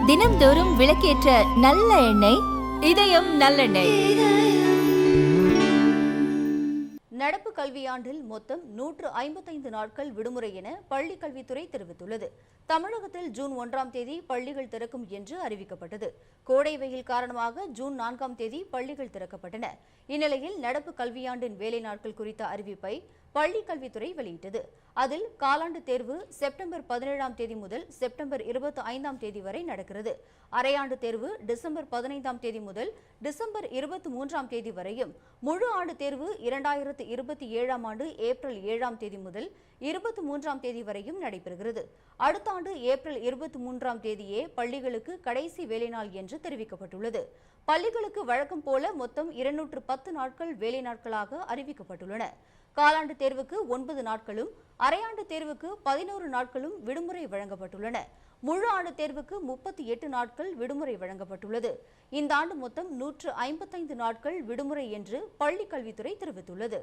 தினம்தோறும் விளக்கேற்ற நல்ல எண்ணெய் இதயம் நல்லெண்ணெய். நடப்பு கல்வியாண்டில் மொத்தம் 155 நாட்கள் விடுமுறை என பள்ளிக் கல்வித்துறை தெரிவித்துள்ளது. தமிழகத்தில் ஜூன் 1ஆம் தேதி பள்ளிகள் திறக்கும் என்று அறிவிக்கப்பட்டது. கோடை வெயில் காரணமாக ஜூன் 4ஆம் தேதி பள்ளிகள் திறக்கப்பட்டன. இந்நிலையில் நடப்பு கல்வியாண்டின் வேலை நாட்கள் குறித்த அறிவிப்பை பள்ளிக் கல்வித்துறை வெளியிட்டது. அதில் காலாண்டு தேர்வு செப்டம்பர் 17ஆம் தேதி முதல் செப்டம்பர் 25ஆம் தேதி வரை நடக்கிறது. அரையாண்டு தேர்வு டிசம்பர் 15ஆம் தேதி முதல் டிசம்பர் 23ஆம் தேதி வரையும், முழு ஆண்டு தேர்வு 2027ஆம் ஆண்டு ஏப்ரல் 7ஆம் தேதி முதல் 23ஆம் தேதி வரையும் நடைபெறுகிறது. அடுத்த ஆண்டு ஏப்ரல் 23ஆம் தேதியே பள்ளிகளுக்கு கடைசி வேலை நாள் என்று தெரிவிக்கப்பட்டுள்ளது. பள்ளிகளுக்கு வழக்கம் போல மொத்தம் 210 நாட்கள் வேலை நாட்களாக அறிவிக்கப்பட்டுள்ளன. காலாண்டு தேர்வுக்கு 9 நாட்களும், அரையாண்டு தேர்வுக்கு 11 நாட்களும் விடுமுறை வழங்கப்பட்டுள்ளன. முழு ஆண்டு தேர்வுக்கு 38 நாட்கள் விடுமுறை வழங்கப்பட்டுள்ளது. இந்த ஆண்டு மொத்தம் 155 நாட்கள் விடுமுறை என்று பள்ளிக் கல்வித்துறை தெரிவித்துள்ளது.